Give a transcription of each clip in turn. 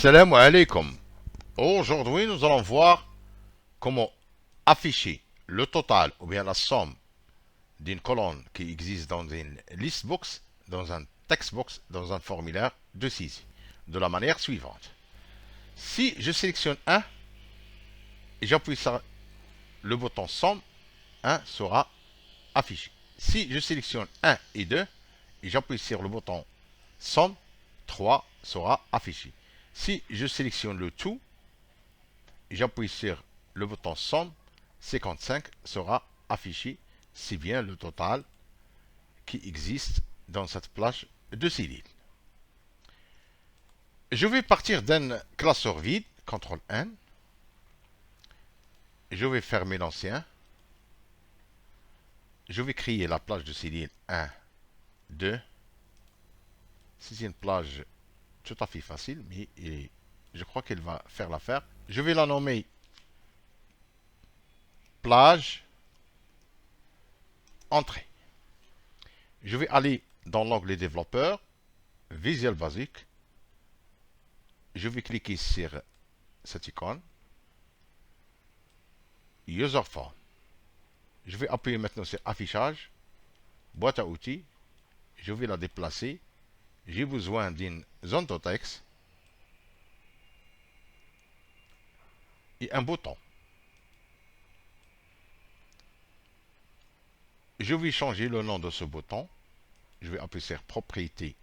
Salam alaikum. Aujourd'hui, nous allons voir comment afficher le total ou bien la somme d'une colonne qui existe dans une list box, dans un text box, dans un formulaire de saisie, de la manière suivante. Si je sélectionne 1 et j'appuie sur le bouton somme, 1 sera affiché. Si je sélectionne 1 et 2 et j'appuie sur le bouton somme, 3 sera affiché. Si je sélectionne le tout, j'appuie sur le bouton somme, 55 sera affiché, c'est bien le total qui existe dans cette plage de cellules. Je vais partir d'un classeur vide, CTRL N. Je vais fermer l'ancien. Je vais créer la plage de cellules 1, 2. C'est une plage tout à fait facile, mais je crois qu'elle va faire l'affaire. Je vais la nommer plage entrée. Je vais aller dans l'onglet développeur, Visual Basic. Je vais cliquer sur cette icône, User Form. Je vais appuyer maintenant sur affichage, boîte à outils. Je vais la déplacer. J'ai besoin d'une zone de texte et un bouton. Je vais changer le nom de ce bouton. Je vais appuyer sur propriété,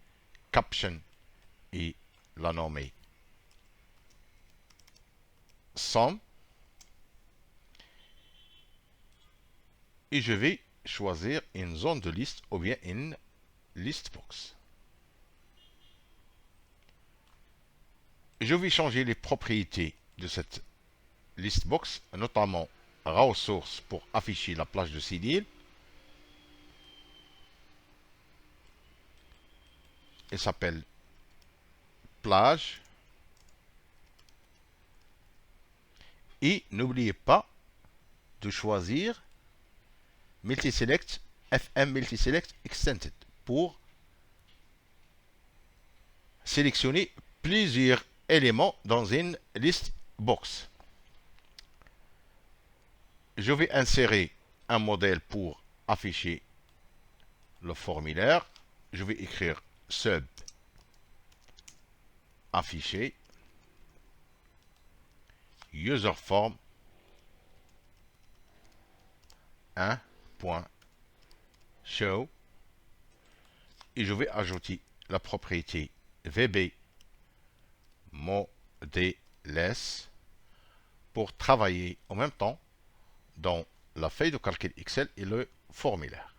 caption et la nommer somme. Et je vais choisir une zone de liste ou bien une list box. Je vais changer les propriétés de cette list box, notamment raw source pour afficher la plage de cellules. Elle s'appelle plage. Et n'oubliez pas de choisir Multiselect, FM Multiselect Extended pour sélectionner plusieurs éléments dans une list box. Je vais insérer un modèle pour afficher le formulaire. Je vais écrire sub afficher user form 1.show et je vais ajouter la propriété VB modeless pour travailler en même temps dans la feuille de calcul Excel et le formulaire.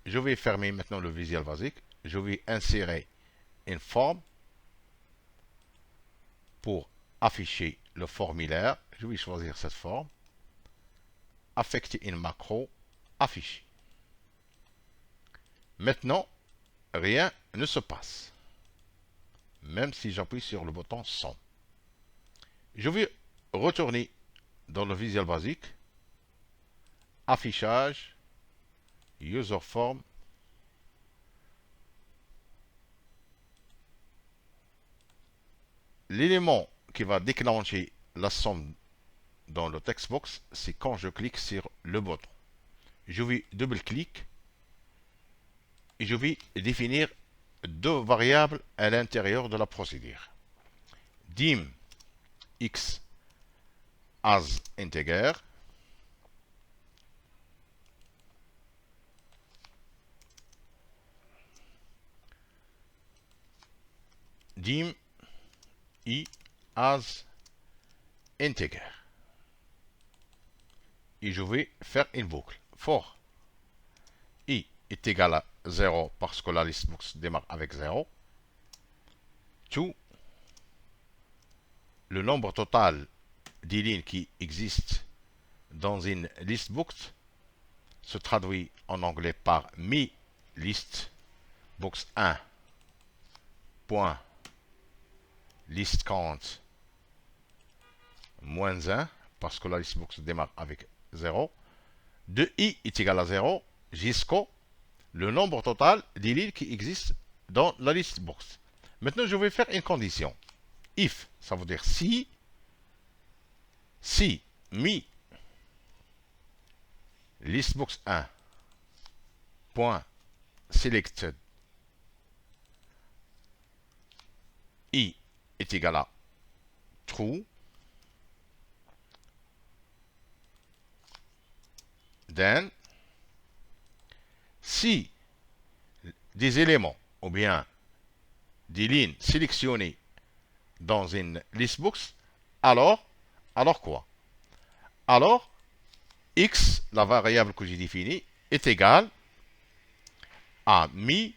Je vais fermer maintenant le Visual Basic. Je vais insérer une forme pour afficher le formulaire. Je vais choisir cette forme. Affecter une macro. Afficher. Maintenant, rien ne se passe. Même si j'appuie sur le bouton somme. Je vais retourner dans le Visual Basic. Affichage. User form. L'élément qui va déclencher la somme dans le text box, c'est quand je clique sur le bouton. Je vais double-cliquer et je vais définir deux variables à l'intérieur de la procédure. Dim x as integer dim i as integer et je vais faire une boucle for i est égal à 0 parce que la list box démarre avec 0 to le nombre total des lignes qui existent dans une list box se traduit en anglais par mi list box 1 point list count moins 1 parce que la list box démarre avec 0 de i est égal à 0 jusqu'au le nombre total des lignes qui existent dans la list box. Maintenant, je vais faire une condition. if, ça veut dire si mi listbox 1 point selected i est égal à true, then si des éléments ou bien des lignes sélectionnées dans une listbox, alors quoi? Alors x, la variable que j'ai définie, est égale à mi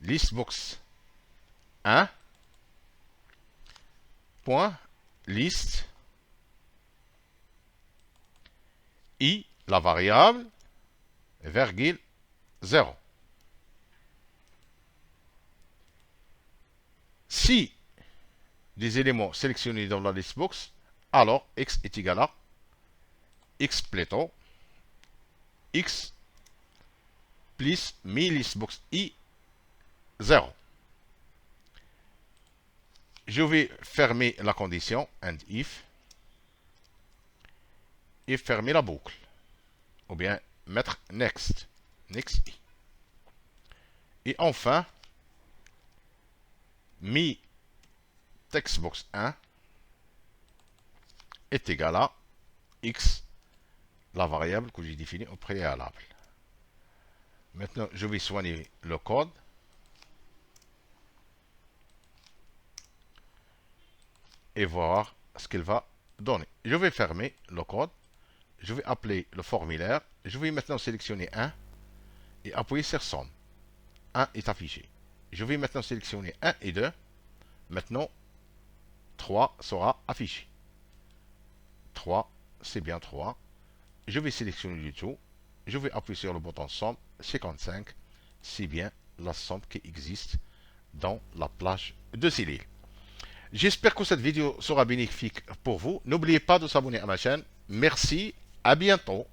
listbox 1 point list i, la variable, virgule 0. Si des éléments sélectionnés dans la listbox, alors x est égal à x plutôt x plus mi listbox i 0. Je vais fermer la condition and if et fermer la boucle. Ou bien mettre next i. Et enfin, mi textbox 1 est égal à x, la variable que j'ai définie au préalable. Maintenant, je vais soigner le code. Et voir ce qu'il va donner. Je vais fermer le code. Je vais appeler le formulaire. Je vais maintenant sélectionner 1 et appuyer sur somme. 1 est affiché. Je vais maintenant sélectionner 1 et 2. Maintenant, 3 sera affiché. 3, c'est bien 3. Je vais sélectionner du tout. Je vais appuyer sur le bouton somme 55. C'est bien la somme qui existe dans la plage de Céline. J'espère que cette vidéo sera bénéfique pour vous. N'oubliez pas de s'abonner à ma chaîne. Merci, à bientôt.